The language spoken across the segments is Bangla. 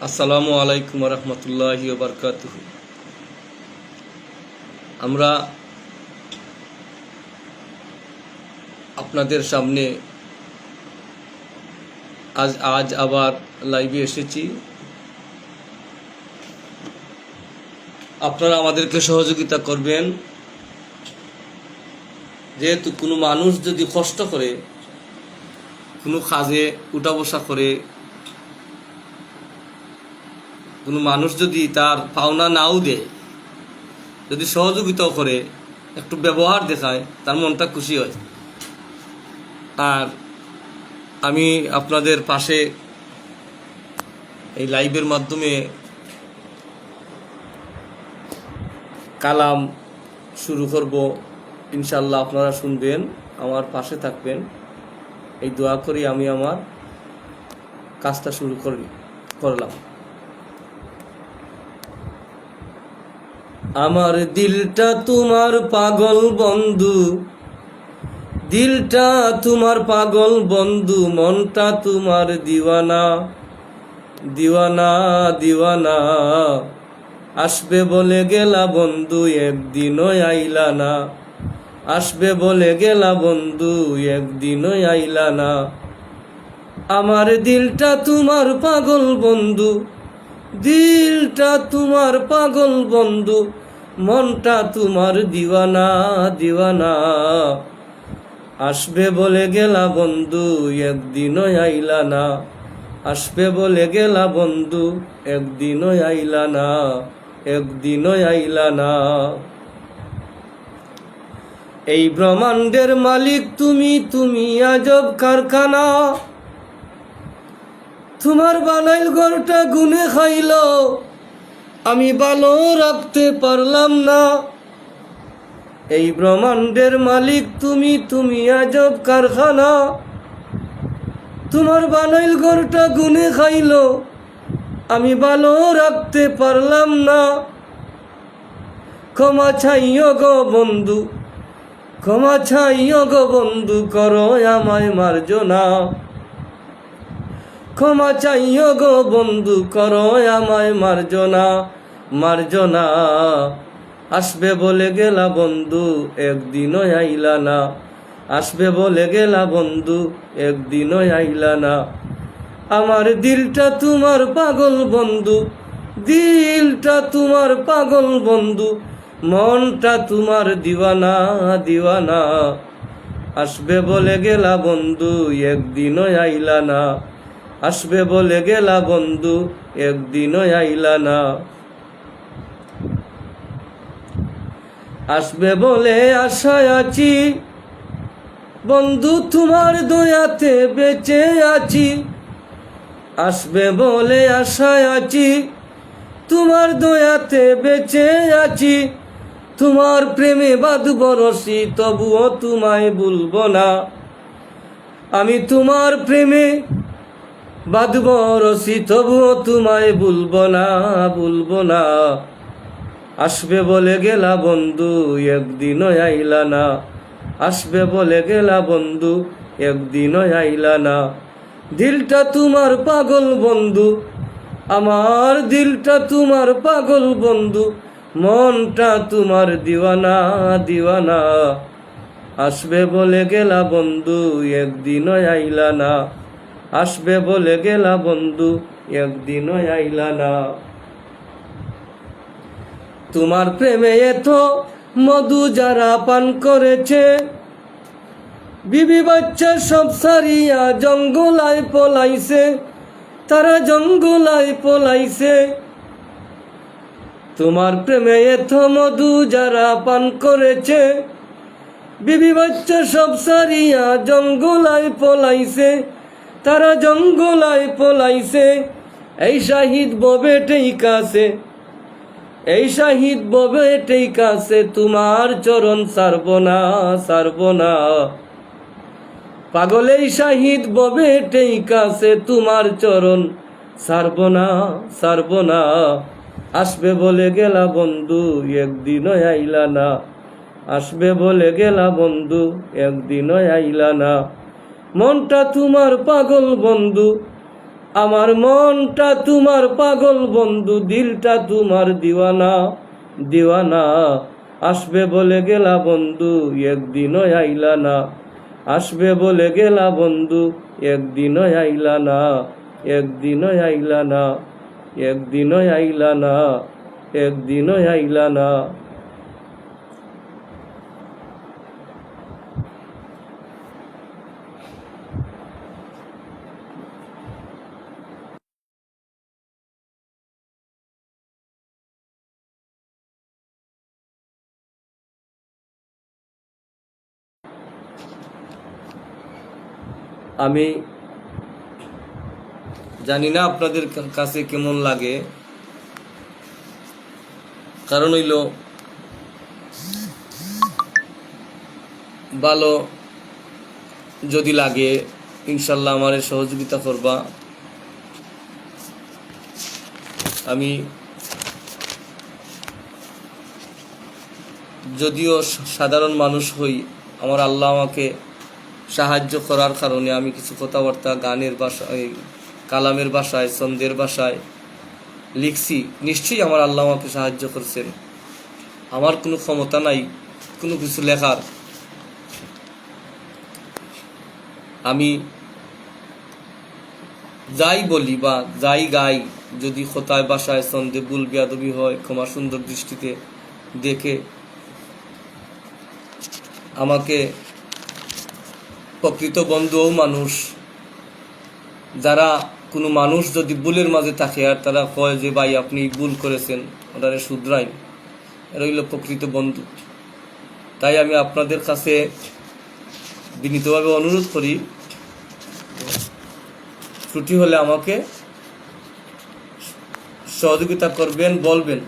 আসসালামু আলাইকুম রহমতুল্লাহি বারকাতুহু। আমরা আপনাদের সামনে আজ আবার লাইভে এসেছি। আপনারা আমাদেরকে সহযোগিতা করবেন। যেহেতু কোনো মানুষ যদি কষ্ট করে, কোনো কাজে উঠা বসা করে, কোনো মানুষ যদি তার পাওনা নাও দেয়, যদি সহযোগিতাও করে, একটু ব্যবহার দেখায়, তার মনটা খুশি হয়। আর আমি আপনাদের পাশে এই লাইভের মাধ্যমে কালাম শুরু করব। ইনশাল্লাহ আপনারা শুনবেন, আমার পাশে থাকবেন, এই দোয়া করি আমি আমার কাজটা শুরু করলাম। আমার দিলটা তোমার পাগল বন্ধু, দিলটা তোমার পাগল বন্ধু, মনটা তোমার দিওয়ানা দিওয়ানা দিওয়ানা। আসবে বলে গেলা বন্ধু, একদিনও আইলা না। আসবে বলে গেলা বন্ধু, একদিনও আইলা না। আমার দিলটা তোমার পাগল বন্ধু, দিলটা তোমার পাগল বন্ধু, মনটা তোমার দিওয়ানা দিওয়ানা। আসবে বলে গেলা বন্ধু, একদিনও আইলা না। আসবে বলে গেলা বন্ধু, একদিনও আইলা না, একদিনও আইলা না। এই ব্রহ্মাণ্ডের মালিক তুমি, তুমি আজব কারখানা। তোমার বানাইল ঘরটা গুনে খাইল, আমি ভালো রাখতে পারলাম না। এই ব্রহ্মাণ্ডের মালিক তুমি, তুমি আজব কারখানা। তোমার বানাইল ঘরটা গুনে খাইল, আমি ভালো রাখতে পারলাম না। ক্ষমা চাইও গো বন্ধু, ক্ষমা চাইও গো বন্ধু, করো আমায় মার্জনা। ক্ষমা চাইও গো বন্ধু, করো আমায় মার্জনা মার্জনা। আসবে বলে গেলা বন্ধু, একদিনও আইলা না। আসবে বলে গেলা বন্ধু, একদিনও আইলা না। আমার দিলটা তোমার পাগল বন্ধু, দিলটা তোমার পাগল বন্ধু, মনটা তোমার দিওয়ানা দিওয়ানা। আসবে বলে গেলা বন্ধু, একদিনও আইলা না। আসবে বলে গেলা বন্ধু, একদিনও আইলা না। আসবে বলে আশায় আছি বন্ধু, তোমার দয়াতে বেঁচে আছি। আসবে বলে আশায় আছি, তোমার দয়াতে বেঁচে আছি। তোমার প্রেমে বাঁধব রশি, তবুও তোমায় ভুলবো না। আমি তোমার প্রেমে বাঁধব রশি, তবুও তোমায় ভুলবো না, ভুলবো না। আসবে বলে গেলা বন্ধু, একদিনও আইলা না। আসবে বলে গেলা বন্ধু, একদিনও আইলা না। দিলটা তোমার পাগল বন্ধু, আমার দিলটা তোমার পাগল বন্ধু, মনটা তোমার দিওয়ানা দিওয়ানা। আসবে বলে গেলা বন্ধু, একদিনও আইলা না। আসবে বলে গেলা বন্ধু, একদিনও আইলা না। তোমার প্রেমে এত মধু যারা পান করেছে, বিবি বাচ্চা সব সারিয়া জঙ্গলায় পলাইছে, তারা জঙ্গলায় পলাইছে। তোমার প্রেমে এত মধু যারা পান করেছে, বিবি বাচ্চা সব সারিয়া জঙ্গলায় পলাইছে, তারা জঙ্গলায় পলাইছে। এই শাহিদ ববে টেইকাছে, এই শাহিদ ববে টেইকাছে, তোমার চরণ সারব না, সারব না। পাগল এই শাহিদ ববে টেইকাছে, তোমার চরণ সারব না, সারব না। আসবে বলে গেলা বন্ধু, একদিনও আইলা না। আসবে বলে গেলা বন্ধু, একদিনও আইলা না। মনটা তোমার পাগল বন্ধু, আমার মনটা তোমার পাগল বন্ধু, দিলটা তোমার দিওয়ানা দিওয়ানা। আসবে বলে গেলা বন্ধু, একদিনও আইলা না। আসবে বলে গেলা বন্ধু, একদিনও আইলা না। একদিনও আইলা না, একদিনও আইলা না, একদিনও আইলা না। আমি জানি না আপনাদের কাছে কেমন লাগে, কারণ হইল ভালো যদি লাগে ইনশাল্লাহ আমারে সহযোগিতা করবা। আমি যদিও সাধারণ মানুষ হই, আমার আল্লাহ আমাকে সাহায্য করার কারণে আমি কিছু কথাবার্তা গানের ভাষায়, কালামের ভাষায়, ছন্দের ভাষায় লিখছি। নিশ্চয়ই আমার আল্লাহ আমাকে সাহায্য করছেন। আমার কোনো ক্ষমতা নাই কোনো কিছু লেখার। আমি যাই বলি বা যাই গাই, যদি কথায় ভাষায় ছন্দে ভুল বেয়াদবি হয়, ক্ষমা সুন্দর দৃষ্টিতে দেখে আমাকে প্রকৃত বন্ধুও মানুষ, যারা কোনো মানুষ যদি ভুলের মাঝে থাকে আর তারা কয় যে ভাই আপনি ভুল করেছেন, ওনারে শুধরাইন, এরা হইল প্রকৃত বন্ধু। তাই আমি আপনাদের কাছে বিনীতভাবে অনুরোধ করি, ত্রুটি হলে আমাকে সহযোগিতা করবেন, বলবেন।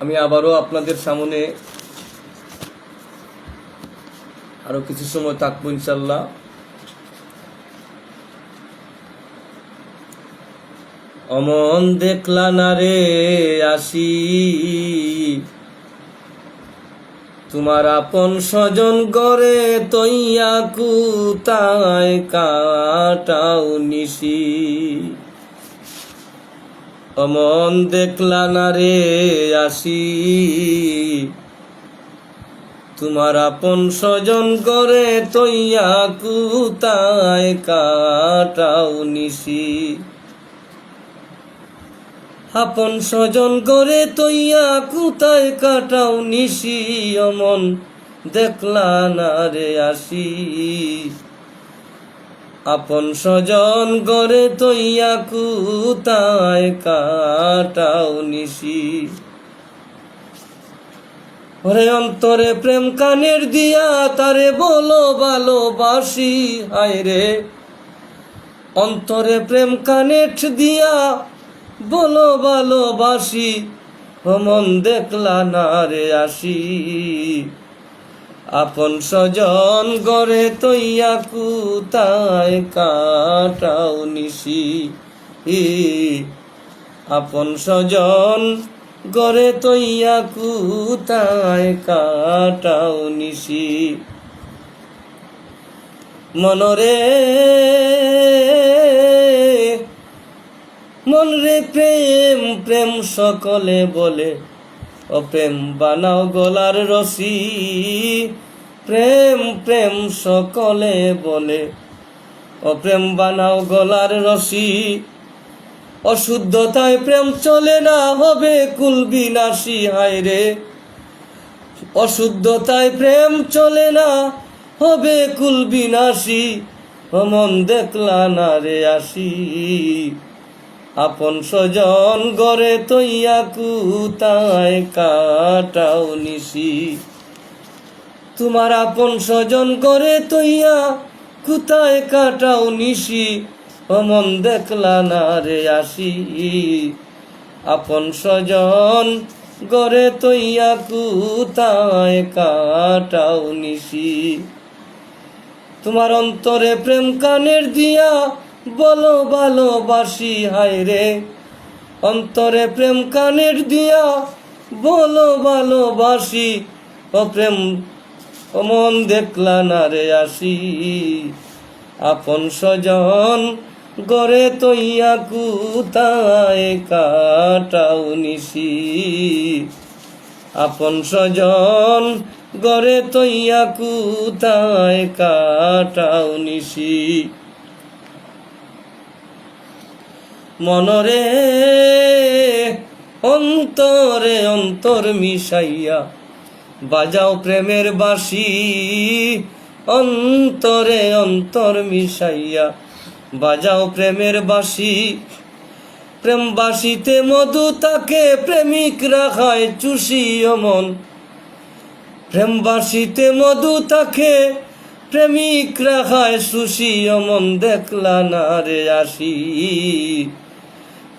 আমি আবারও আপনাদের সামনে আরো কিছু সময় থাকবো ইনশাল্লাহ। অমন দেখলা না রে আসি, তোমার আপন স্বজন গড়ে তৈয়া কুতায় কাটাও নিশি। অমন দেখলা না রে আসি, তোমার আপন স্বজন গড়ে তৈয়া কুতায় কাটাও নিশি। আপন স্বজন গড়ে তৈয়া কুতায় কাটাও নিশি, অমন দেখলা না রে আসি। আপন স্বজন গড়ে তৈয়া কুতায় কাটাও নিশি। ওরে অন্তরে প্রেম কানের দিয়া তারে বলো ভালোবাসি, হায় রে অন্তরে প্রেম কানের দিয়া বলো ভালোবাসি। অমন দেখলা না রে আসি, আপন স্বজন গড়ে তৈয়া কুতায় কাটাও নিশি। আপন স্বজন গড়ে তৈয়া কুতায় কাটাও নিশি। মনরে মন রে প্রেম প্রেম সকলে বলে, ও প্রেম বানাও গলার রশি। প্রেম প্রেম সকলে বলে, ও প্রেম বানাও গলার রশি। অশুদ্ধতায় প্রেম চলে না, হবে কুল বিনাশী, হায় রে অশুদ্ধতায় প্রেম চলে না, হবে কুল বিনাশী। অমন দেখলা না রে আসি, আপন স্বজন গড়ে তৈয়া কুতায় কাটাও নিশি। তোমার আপন স্বজন গড়ে তৈয়া কুতায় কাটাও নিশি, অমন দেখলা না রে আসি। আপন স্বজন গড়ে তৈয়া কুতায় কাটাও নিশি। তোমার অন্তরে প্রেম কানের দিয়া বলো ভালোবাসি, হায় রে অন্তরে প্রেম কানের দিয়া বলো ভালোবাসি। ও প্রেম অমন দেখলা না রে আসি। আপন স্বজন গড়ে তৈয়া কুতায় কাটাও নিশি। আপন স্বজন গড়ে তৈয়া কুতায় কাটাও নিশি। মনরে অন্তরে অন্তর মিশাইয়া বাজাও প্রেমের বাঁশি। অন্তরে অন্তর মিশাইয়া বাজাও প্রেমের বাঁশি। প্রেম বাঁশিতে মধু তাকে প্রেমিকরা খায় চুষি অমন। প্রেম বাঁশিতে মধু তাকে প্রেমিকরা খায় চুষি, অমন দেখলা না রে আসি।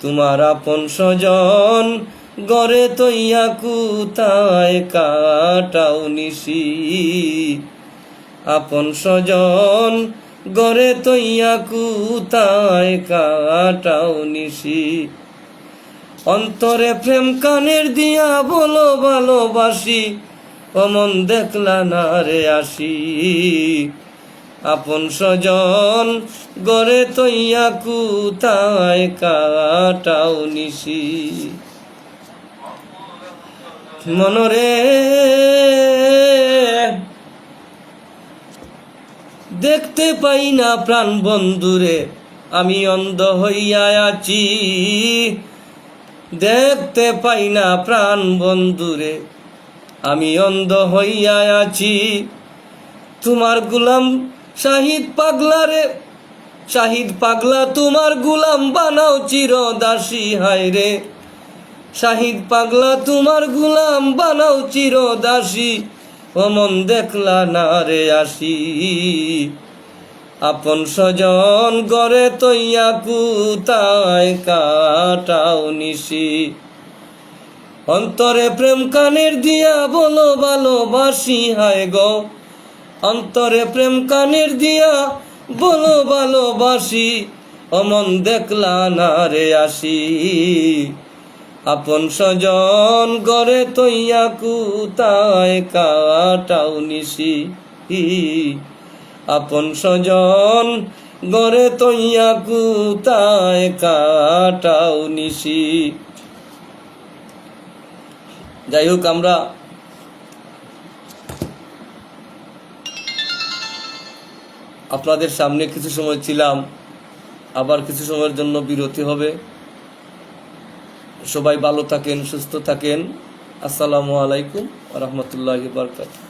তোমার আপন স্বজন গড়ে তৈয়া কুতায় কাটাও নিশি। আপন স্বজন গড়ে তৈয়া কুতায় কাটাও নিশি। অন্তরে প্রেম কানের দিয়া বলো ভালোবাসি, অমন দেখলা না রে আসি। আপন স্বজন গড়ে তৈয়া কুতায় কাটাও নিশি। মনরে দেখতে পাই না প্রাণ বন্ধুরে, আমি অন্ধ হইয়া আছি। দেখতে পাই না প্রাণ বন্ধুরে, আমি অন্ধ হইয়া আছি। তোমার গুলাম শাহিদ পাগলা রে, শাহিদ পাগলা তোমার গুলাম বানাও চিরদাসী, হায় রে শাহিদ পাগলা তোমার গুলাম বানাও চিরদাসী। অমন দেখলা না রে আসি। আপন স্বজন গড়ে তৈয়া কুতায় কাটাও নিশি। অন্তরে প্রেম কানের দিয়া বলো ভালোবাসি, হায় গো অন্তরে প্রেম কানের দিয়া বলো ভালোবাসি। অমন দেখলা না রে আসি। আপন স্বজন গড়ে তৈয়া কুতায় কাটাও নিশি। আপন স্বজন গড়ে তৈয়া কুতায় কাটাও নিশি। যাই হোক, আমরা আপনাদের সামনে কিছু সময় ছিলাম, আবার কিছু সময়ের জন্য বিরতি হবে। সবাই ভালো থাকেন, সুস্থ থাকেন। আসসালামু আলাইকুম ওয়া রাহমাতুল্লাহি ওয়া বারাকাতুহু।